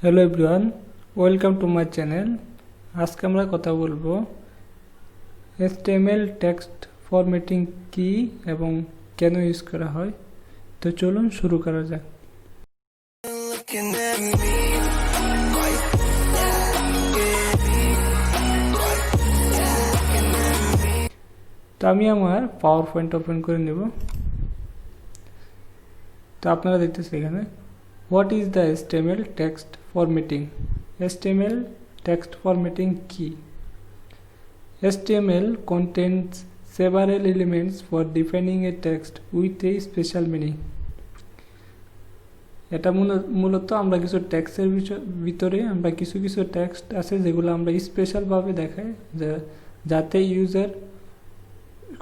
Hello everyone, welcome to my channel. আজকে আমরা কথা বলবো HTML টেক্সট ফরম্যাটিং কি এবং কেন ইউজ করা হয়। তো চলুন শুরু করা যাক। তো আমি আমার পাওয়ার পয়েন্ট ওপেন করে নেব। তো আপনারা দেখতেছেন এখানে what is the HTML text formatting. HTML text formatting key. HTML contains several elements for defining a text with a special meaning. এটা মূলত আমরা কিছু টেক্সটের ভিতরে আমরা কিছু টেক্সট আছে যেগুলো আমরা স্পেশাল ভাবে দেখাই যাতে ইউজার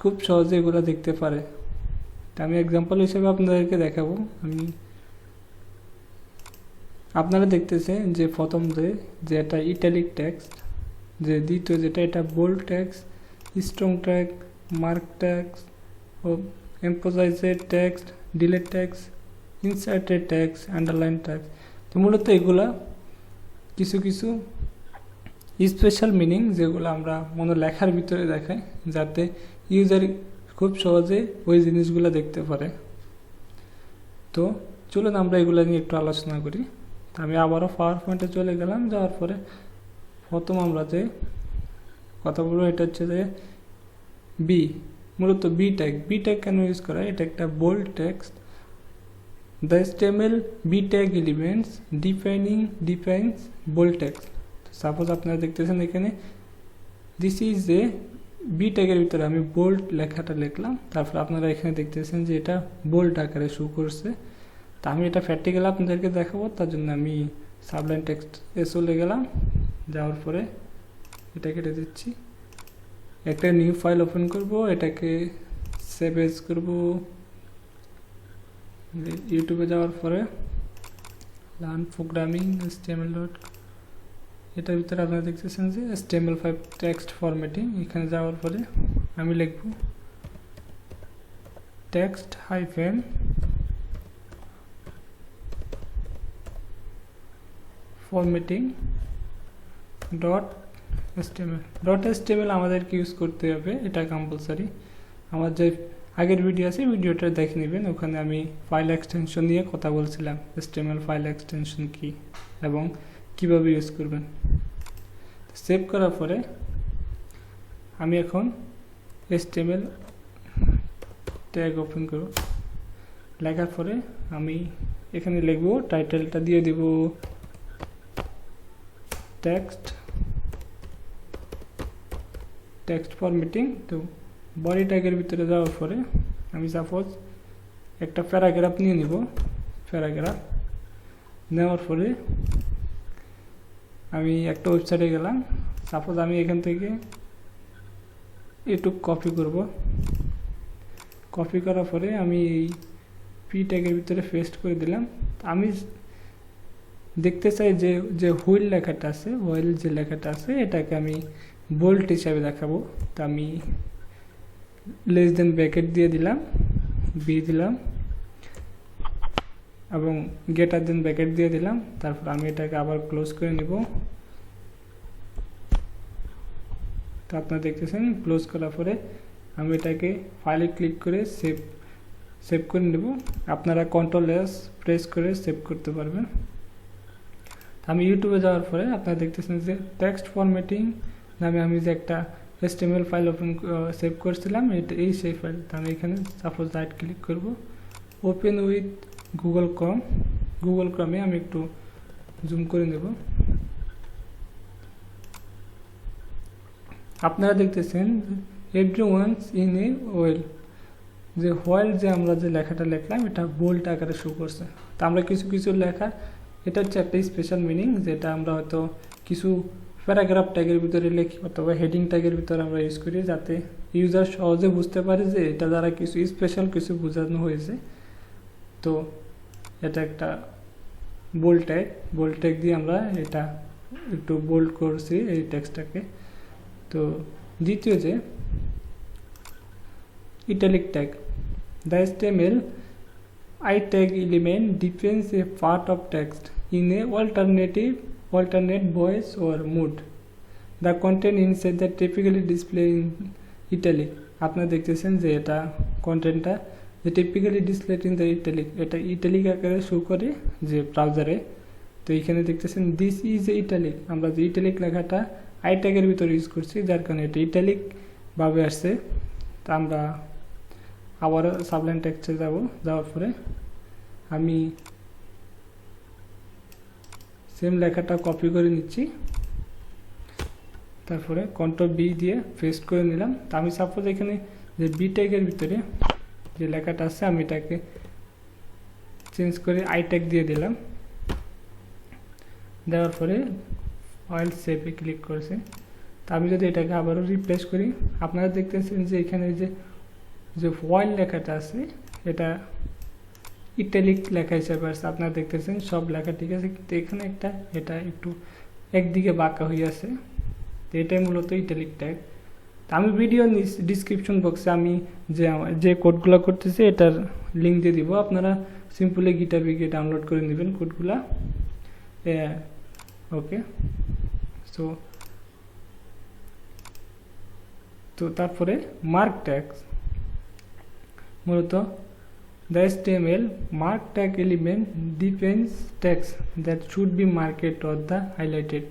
খুব সহজে এগুলো দেখতে পারে। আমি এক্সাম্পল হিসেবে আপনাদেরকে দেখাবো। আপনারা দেখতেছেন যে প্রথম যে এটা ইটালিক টেক্সট, যে দ্বিতীয় যেটা এটা bold text, strong text, mark text ও emphasized text, delete text, inserted text, underline text. তো মূলত এগুলা কিছু স্পেশাল মিনিং যেগুলো আমরা লেখার ভিতরে দেখাই যাতে ইউজার খুব সহজে ওই জিনিসগুলো দেখতে পারে। তো চলুন আমরা এগুলো নিয়ে একটু আলোচনা করি। আমি আবারও পাওয়ার পয়েন্টে চলে গেলাম। যাওয়ার পরে প্রথম আমরা যে কথা বলবো এটা হচ্ছে যে মূলত বি ট্যাগ কেন ইউজ করা। এটা একটা bold text. The HTML B tag elements defines bold text. Suppose আপনারা দেখতেছেন এখানে দিস ইজ যে বি ট্যাগের ভিতরে আমি বোল্ড লেখাটা লিখলাম, তারপর আপনারা এখানে দেখতেছেন যে এটা বোল্ড আকারে শো করছে। তা আমি এটা প্র্যাকটিক্যাল আপনাদেরকে দেখাবো, তার জন্য আমি সাবলাইন টেক্সট চলে গেলাম। যাওয়ার পরে এটা কেটে দিচ্ছি, একটা নিউ ফাইল ওপেন করব, এটাকে সেভ এজ করব। ইউটিউবে যাওয়ার পরে লার্ন প্রোগ্রামিং HTML এটার ভিতরে আপনারা দেখতেছেন যে HTML5 টেক্সট ফরম্যাটিং। এখানে যাওয়ার পরে আমি লিখব টেক্সট হাইফেন formatting .html আমাদেরকে ইউজ করতে হবে, এটা কম্পালসারি। আমার যে আগের ভিডিও আছে ভিডিওটা দেখে নেবেন, ওখানে আমি ফাইল এক্সটেনশন নিয়ে কথা বলছিলাম। HTML ফাইল এক্সটেনশন কি এবং কিভাবে ইউজ করবেন। সেভ করার পরে আমি এখন HTML ট্যাগ ওপেন করব। লেখার পরে আমি এখানে লিখব, টাইটেলটা দিয়ে দেব টেক্সট ফরম্যাটিং। তো বডি ট্যাগের ভিতরে যাওয়ার পরে আমি সাপোজ একটা প্যারাগ্রাফ নিয়ে নিব। প্যারাগ্রাফ নেওয়ার পরে আমি একটা ওয়েবসাইটে গেলাম। সাপোজ আমি এখান থেকে এটুক কপি করব। কপি করার পরে আমি এই পি ট্যাগের ভিতরে পেস্ট করে দিলাম। আমি দেখতে চাই যে হুইল লেখাটা আছে, যে লেখাটা আছে এটাকে আমি বোল্ড হিসাবে দেখাবো। তো আমি লেস দেন ব্র্যাকেট দিয়ে দিলাম, বি দিলাম এবং গ্রেটার দেন ব্র্যাকেট দিয়ে দিলাম। তারপর আমি এটাকে আবার ক্লোজ করে নিব। তো আপনারা দেখতেছেন ক্লোজ করার পরে আমি এটাকে ফাইলে ক্লিক করে সেভ করে নেব। আপনারা Ctrl+S প্রেস করে সেভ করতে পারবেন। আমি ইউটিউবে যাওয়ার পরে আপনারা দেখতেছেন যে টেক্সট ফরম্যাটিং নামে আমি যে একটা HTML ফাইল সেভ করছিলাম, এই সেই ফাইল। আমি এখানে সাপোজ রাইট ক্লিক করব, ওপেন উইথ গুগল ক্রমে আমি একটু জুম করে নেব। আপনারা দেখতেছেন এভরিওয়ানস ইন এ ওয়েল, যে হোয়াইল যে আমরা যে লেখাটা লিখলাম এটা বোল্ড আকারে শো করছে। তা আমরা কিছু লেখা, এটা হচ্ছে একটা স্পেশাল মিনিং যেটা আমরা হয়তো কিছু প্যারাগ্রাফ ট্যাগের ভিতরে লিখি অথবা হেডিং ট্যাগের ভিতরে আমরা ইউজ করি যাতে ইউজার সহজে বুঝতে পারে যে এটা দ্বারা কিছু স্পেশাল কিছু বোঝানো হয়েছে। তো এটা একটা বোল্ড ট্যাগ দিয়ে আমরা এটা একটু বোল্ড করছি এই টেক্সটটাকে। তো দ্বিতীয় যে italic tag, the HTML I tag element defines a part of text in a alternate voice or mood. The content inside the typically display in italic. আপনারা দেখতেছেন যে এটা কন্টেন্টটা যে typically displayed in the italic, এটা italic আকারে show করে যে ব্রাউজারে। তো এইখানে দেখতেছেন দিস ইজ এ ইটালিক, আমরা যে ইটালিক লেখাটা আই ট্যাগের ভিতরে ইউজ করছি যার কারণে এটা ইটালিক ভাবে আসছে। তা আমরা আবার সাবলাইন টেক্সটে যাওয়ার পরে আমি সেম লেখাটা কপি করে নিচ্ছি, তারপরে কন্ট্রোল বি দিয়ে পেস্ট করে নিলাম। তা আমি সাপোজ এখানে যে বি ট্যাগের ভিতরে যে লেখাটা আছে আমি এটাকে চেঞ্জ করে আই ট্যাগ দিয়ে দিলাম। দেওয়ার পরে অয়েল সেভে ক্লিক করেছে। তা আমি যদি এটাকে আবারও রিপ্লেস করি, আপনারা দেখতেছেন যে এখানে যে অয়েল লেখাটা আছে এটা ইটালিক লেখা হিসেবে আসছে। আপনারা দেখতেছেন সব লেখা ঠিক আছে, কিন্তু এখানে এটা একটু একদিকে বাঁকা হয়ে আছে। তো এটাই মূলত ইটালিক ট্যাগ। তা আমি ভিডিও ডিসক্রিপশন বক্সে আমি যে কোডগুলো করতেছি এটার লিঙ্ক দিয়ে দিব, আপনারা সিম্পলি গিটাবে গিয়ে ডাউনলোড করে নেবেন কোডগুলা। ওকে, তো তারপরে মার্ক ট্যাগস, মূলত the HTML mark tag element defines text that should be marked or the highlighted.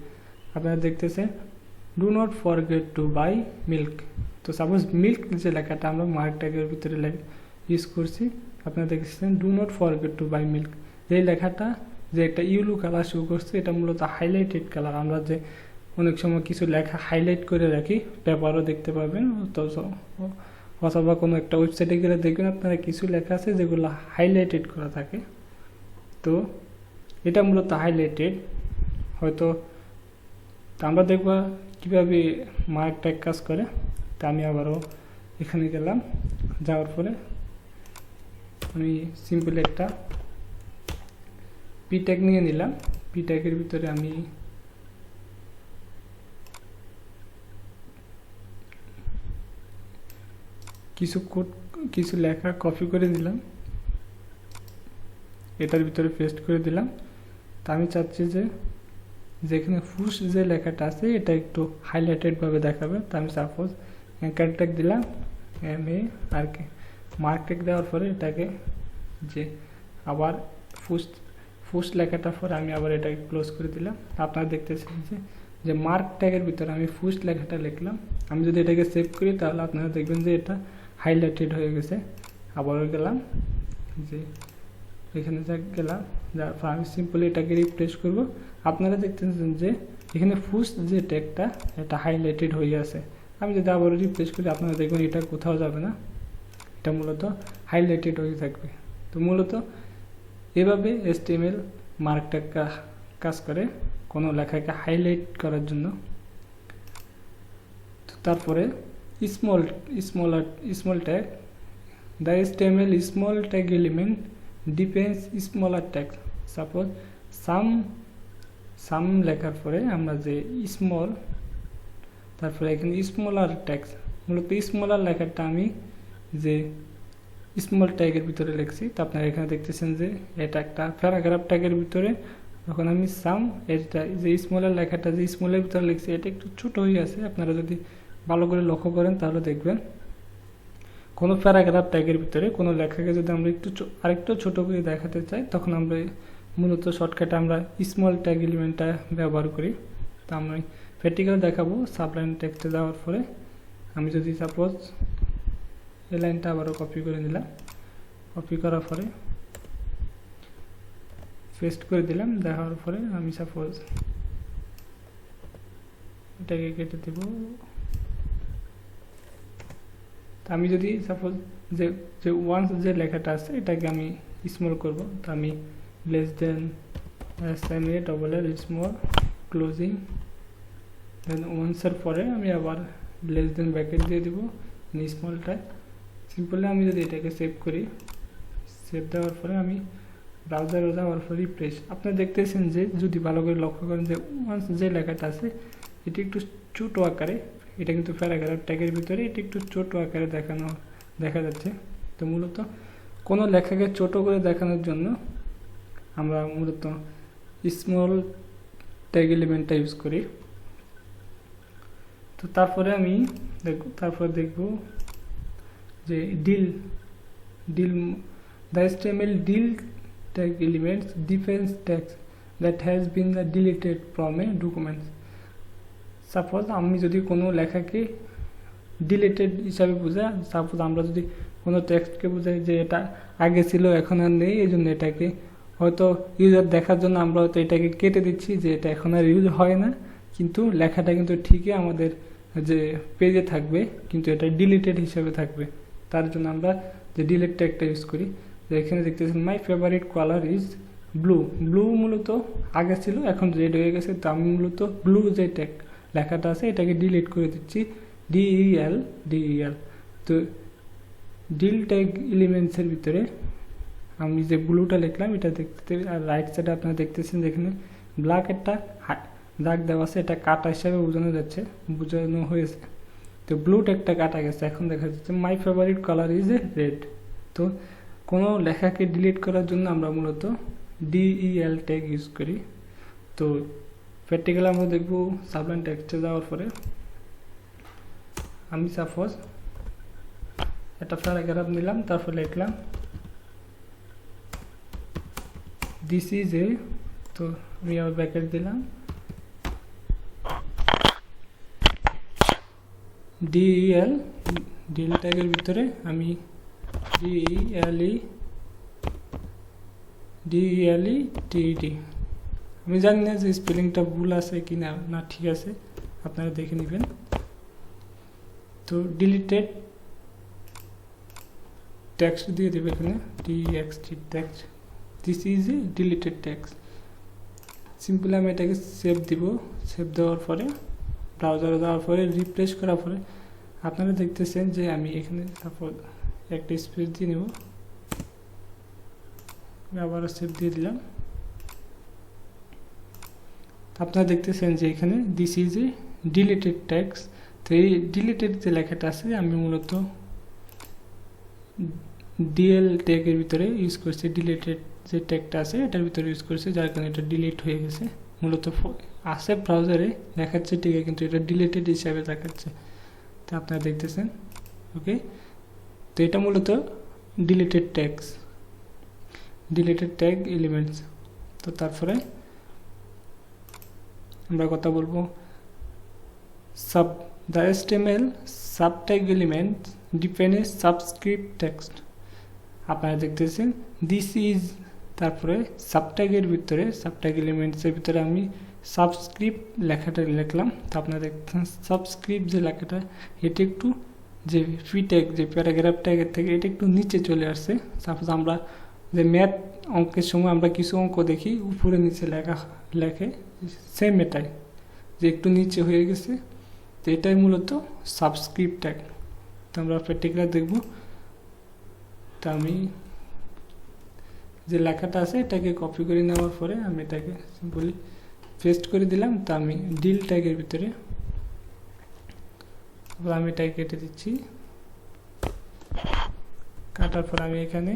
আপনারা দেখতেছেন do not forget to buy milk. তো সাপোজ মিল্ক যে লেখাটা আমরা মার্ক ট্যাগের ভিতরে ইউজ করছি, আপনারা দেখতেছেন do not forget to buy milk. এই লেখাটা যে একটা ইউলো কালার শো করছে এটা মূলত হাইলাইটেড কালার। আমরা যে অনেক সময় কিছু লেখা হাইলাইট করে রাখি, পেপারও দেখতে পাবেন, তো অথবা কোনো একটা ওয়েবসাইটে গেলে দেখবেন আপনারা কিছু লেখা আছে যেগুলো হাইলাইটেড করা থাকে। তো এটা মূলত হাইলাইটেড হয়তো। আমরা দেখব কীভাবে মার্ক ট্যাগ কাজ করে। তা আমি আবারও এখানে গেলাম, যাওয়ার পরে আমি সিম্পল একটা পি ট্যাগ নিয়ে নিলাম। পি ট্যাগের ভিতরে আমি কিছু লেখা কপি করে দিলাম, এটার ভিতরে পেস্ট করে দিলাম। তা আমি চাচ্ছি যে যেখানে ফুস যে লেখাটা আছে এটা একটু হাইলাইটেড ভাবে দেখাবে। তা আমি সাপোজ অ্যাঙ্কার ট্যাগ দিলাম MARK, মার্ক ট্যাগ দেওয়ার পরে এটাকে যে আবার ফুস লেখাটার পরে আমি আবার এটাকে ক্লোজ করে দিলাম। আপনারা দেখতেছেন যে মার্ক ট্যাগের ভিতরে আমি ফুস লেখাটা লিখলাম। আমি যদি এটাকে সেভ করি তাহলে আপনারা দেখবেন যে এটা হাইলাইটেড হয়ে গেছে। আবারও গেলাম, যে এখানে গেলাম, যার পর আমি সিম্পলি এটাকে রিপ্লেস করব। আপনারা দেখতেছেন যে এখানে ফুস যে ট্যাগটা এটা হাইলাইটেড হয়ে আছে। আমি যদি আবারও রিপ্লেস করি আপনারা দেখবেন এটা কোথাও যাবে না, এটা মূলত হাইলাইটেড হয়ে থাকবে। তো মূলত এভাবে HTML মার্ক ট্যাগ কাজ করে কোনো লেখাকে হাইলাইট করার জন্য। তো তারপরে small tag, the HTML small tag element defines smaller text. Suppose some লেখার পরে আমরা যে স্মল, তারপরে এখানে স্মলার টেক্সট, মূলত স্মলার লেখাটা আমি যে স্মল ট্যাগের ভিতরে লিখছি। তো আপনারা এখানে দেখতেছেন যে এটা একটা প্যারাগ্রাফ ট্যাগের ভিতরে, তখন আমি এটা যে স্মলের লেখাটা যে স্মলের ভিতরে লিখছি এটা একটু ছোট হয়ে আছে। আপনারা যদি ভালো করে লক্ষ্য করেন তাহলে দেখবেন কোনো প্যারাগ্রাফ ট্যাগের ভিতরে কোনো লেখাকে যদি আমরা আরেকটু ছোট করে দেখাতে চাই তখন আমরা মূলত শর্টকাটে আমরা স্মল ট্যাগ এলিমেন্টটা ব্যবহার করি। তো আমি প্র্যাকটিক্যাল দেখাবো। সাবলাইন টেক্সটে যাওয়ার পরে আমি যদি সাপোজ এই লাইনটা আবারও কপি করে নিলাম, কপি করার পরে পেস্ট করে দিলাম, দেখার পরে আমি সাপোজ এটাকে কেটে দেব। আমি যদি সাপোজ যে ওয়ান্স যে লেখাটা আছে এটাকে আমি স্মল করব, তো আমি লেস দেন স্মল ক্লোজিং দেন ওয়ান্সের পরে আমি আবার লেস দেন ব্র্যাকেট দিয়ে দিব স্মলটা। সিম্পলি আমি যদি এটাকে সেভ করি, সেভ দেওয়ার পরে আমি ব্রাউজারে যাওয়ার পরে রিফ্রেশ, আপনারা দেখতেছেন যে যদি ভালো করে লক্ষ্য করেন যে ওয়ান্স যে লেখাটা আছে এটি একটু ছোট আকারে, এটা কিন্তু প্যারাগ্রাফ ট্যাগের ভিতরে এটি একটু ছোট আকারে দেখা যাচ্ছে। তো মূলত কোনো লেখাকে ছোট করে দেখানোর জন্য আমরা মূলত স্মল ট্যাগ এলিমেন্টটা ইউজ করি। তো তারপরে আমি দেখব যে deal the HTML deal tag elements defines text that has been deleted from a document. Suppose আমি যদি কোনো লেখাকে ডিলিটেড হিসাবে বোঝাই, সাপোজ আমরা যদি কোনো টেক্সটকে বোঝাই যে এটা আগে ছিল এখন আর নেই, এই জন্য এটাকে হয়তো ইউজার দেখার জন্য আমরা হয়তো এটাকে কেটে দিচ্ছি যে এটা এখন আর ইউজ হয় না, কিন্তু লেখাটা কিন্তু ঠিকই আমাদের যে পেজে থাকবে, কিন্তু এটা ডিলিটেড হিসাবে থাকবে। তার জন্য আমরা যে ডিলিট ট্যাগটা ইউজ করি। এখানে দেখতেছেন my favourite colour is blue মূলত আগে ছিল এখন রেড হয়ে গেছে, তো আমি মূলত ব্লু যে ট্যাগ লেখাটা আছে এটাকে ডিলিট করে দিচ্ছি, DEL। তো ডিল ট্যাগ এলিমেন্টসের ভিতরে আমি যে ব্লুটা লিখলাম এটা দেখতে, আর রাইট সাইডে আপনারা দেখতেছেন যেখানে ব্ল্যাক একটা দাগ দেওয়া আছে, এটা কাটা হিসাবে বোঝানো হয়েছে। তো ব্লু ট্যাগটা কাটা গেছে, এখন দেখা যাচ্ছে my favourite colour is red. তো কোনো লেখাকে ডিলিট করার জন্য আমরা মূলত DEL ট্যাগ ইউজ করি। তো প্র্যাকটিক্যালি আমরা দেখব সাবলাইম টেক্সটে যাওয়ার পরে আমি সাপোজ একটা প্যারাগ্রাফ নিলাম, তারপর লিখলাম দিস ইজ এ, তো আমি আবার ব্র্যাকেট দিলাম DEL ডিল ট্যাগের ভিতরে আমি DELETT। আমি জানি না যে স্পেলিংটা ভুল আছে কি না ঠিক আছে, আপনারা দেখে নেবেন। তো ডিলিটেড টেক্সট দিয়ে দেবে এখানে TXT text, this is a deleted text. Simply আমি এটাকে সেভ দিব। সেভ দেওয়ার পরে ব্রাউজারে যাওয়ার পরে রিফ্রেশ করার পরে আপনারা দেখতেছেন যে আমি এখানে তারপর একটা স্পেস দিয়ে নেব, আবারও সেভ দিয়ে দিলাম। আপনারা দেখতেছেন যে এখানে this is a deleted text. তো এই ডিলিটেড যে লেখাটা আছে আমি মূলত DL ট্যাগের ভিতরে ইউজ করছি, ডিলিটেড যে ট্যাগটা আছে এটার ভিতরে ইউজ করছি, যার কারণে এটা ডিলিট হয়ে গেছে। মূলত আছে ব্রাউজারে দেখাচ্ছে ঠিক আছে, কিন্তু এটা ডিলিটেড হিসাবে দেখাচ্ছে, তো আপনারা দেখতেছেন। ওকে, তো এটা মূলত ডিলিটেড ট্যাগ এলিমেন্টস। তো তারপরে আমরা কথা বলবো the HTML subtag element defines subscript text। আপনারা দেখতেছেন দিস ইজ, তারপরে সাবট্যাগের ভিতরে সাবট্যাগ এলিমেন্টসের ভিতরে আমি সাবস্ক্রিপ্ট লেখাটা লিখলাম। তো আপনারা দেখতেছেন সাবস্ক্রিপ্ট যে লেখাটা এটা একটু যে ফি ট্যাগ যে প্যারাগ্রাফ ট্যাগের থেকে এটা একটু নিচে চলে আসছে। সাপোজ আমরা যে ম্যাথ অঙ্কের সময় আমরা কিছু অঙ্ক দেখি উপরে নিচে লেখে, সেম এটাই যে একটু নিচে হয়ে গেছে, তো এটাই মূলত সাবস্ক্রিপ্ট ট্যাগ। তো আমরা প্র্যাকটিক্যালি দেখব। তো আমি যে লেখাটা আছে এটাকে কপি করে নেওয়ার পরে আমি এটাকে সিম্পলি পেস্ট করে দিলাম। তো আমি ডিল ট্যাগের ভিতরে আমি এটাকে কেটে দিচ্ছি, কাটার পর আমি এখানে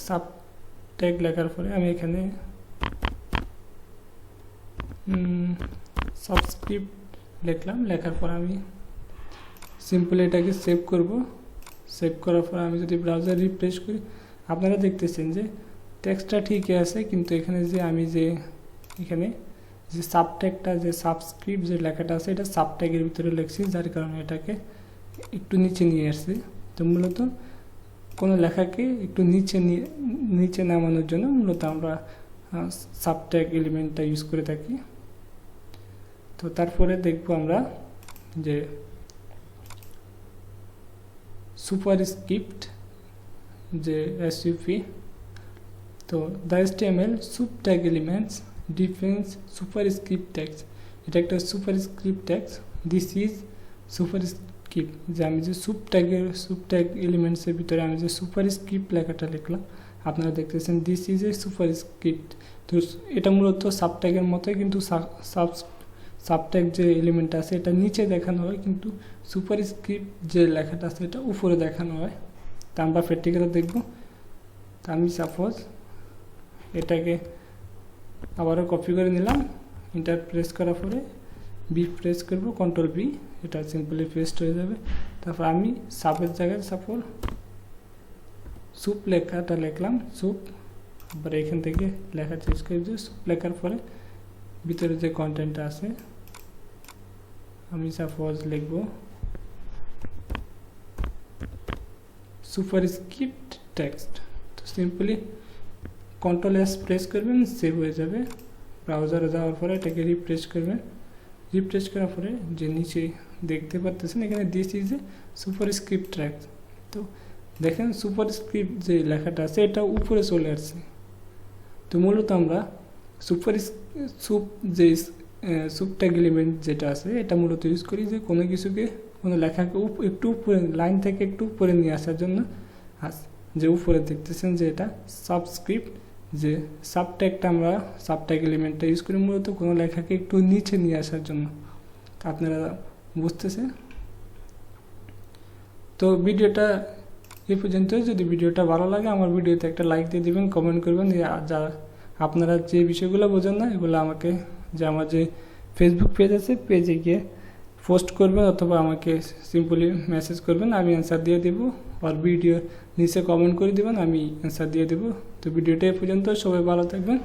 সাব ট্যাগ লেখার পরে আমি এখানে সাবস্ক্রিপ্ট লিখলাম। লেখার পর আমি সিম্পলি এটাকে সেভ করব। সেভ করার পর আমি যদি ব্রাউজার রিফ্রেশ করি আপনারা দেখতেছেন যে টেক্সটটা ঠিকই আছে, কিন্তু এখানে যে আমি যে এখানে যে সাবট্যাগটা যে সাবস্ক্রিপ্ট যে লেখাটা আছে এটা সাবট্যাগের ভিতরে লিখছি, যার কারণে এটাকে একটু নিচে নিয়ে আসছি। তো মূলত কোনো লেখাকে একটু নিচে নামানোর জন্য মূলত আমরা সাবট্যাগ এলিমেন্টটা ইউজ করে থাকি। তো তারপরে দেখব আমরা যে সুপারস্ক্রিপ্ট যে SUP। তো the HTML subtag elements defines superscript text। এটা একটা superscript text, this is superscript. যে আমি যে সুবট্যাগ এলিমেন্টসের ভিতরে আমি যে সুপারস্ক্রিপ্ট লেখাটা লিখলাম আপনারা দেখতেছেন দিস ইজ এ সুপারস্ক্রিপ্ট। তো এটা মূলত সাবট্যাগের মতোই, কিন্তু সাবট্যাগ যে এলিমেন্টটা আছে এটা নিচে দেখানো হয়, কিন্তু সুপারস্ক্রিপ্ট যে লেখাটা আছে এটা উপরে দেখানো হয়। তা আমরা প্র্যাকটিক্যালি দেখব। তো তো আমি সাপোজ এটাকে আবারও কপি করে নিলাম, এন্টার প্রেস করার পরে বি প্রেস করব, কন্ট্রোল বি, এটা সিম্পলি পেস্ট হয়ে যাবে। তারপর আমি সাপের জায়গায় সাপোজ স্যুপ লেখাটা লিখলাম, স্যুপ, আবার এখান থেকে লেখা চেঞ্জ করে দিয়ে স্যুপ লেখার পরে ভিতরে যে কন্টেন্টটা আছে আমি সাপোজ লিখব সুপারস্ক্রিপ্ট টেক্সট। তো সিম্পলি কন্ট্রোল এস প্রেস করবেন, সেভ হয়ে যাবে। ব্রাউজারে যাওয়ার পরে এটাকে রিফ্রেশ করবেন, রিফ্রেশ করার পরে যে নিচে দেখতে পাচ্ছেন এখানে this is a superscript text. তো দেখেন সুপারস্ক্রিপ্ট যে লেখাটা আছে এটা উপরে চলে আসছে। তো মূলত আমরা যে সুপ ট্যাগ এলিমেন্ট যেটা আছে এটা মূলত ইউজ করি যে কোনো কিছুকে, কোনো লেখাকে একটু উপরে, লাইন থেকে একটু উপরে নিয়ে আসার জন্য। যে উপরে দেখতেছেন যে এটা সাবস্ক্রিপ্ট, যে সাবট্যাগটা আমরা সাবট্যাগ এলিমেন্টটা ইউজ করি মূলত কোনো লেখাকে একটু নিচে নিয়ে আসার জন্য। আপনারা বুঝতেছেন? তো ভিডিওটা এই পর্যন্ত। যদি ভিডিওটা ভালো লাগে আমার ভিডিওতে একটা লাইক দিয়ে দিবেন, কমেন্ট করবেন। যা আপনারা যে বিষয়গুলো বোঝেন না এগুলো আমাকে, যে আমার যে ফেসবুক পেজ আছে পেজে গিয়ে পোস্ট করবেন অথবা আমাকে সিম্পলি মেসেজ করবেন, আমি অ্যান্সার দিয়ে দেবো। আর ভিডিও নিচে কমেন্ট করে দেবেন, আমি অ্যান্সার দিয়ে দেবো। তো ভিডিওটা এই পর্যন্ত, সবাই ভালো থাকবেন।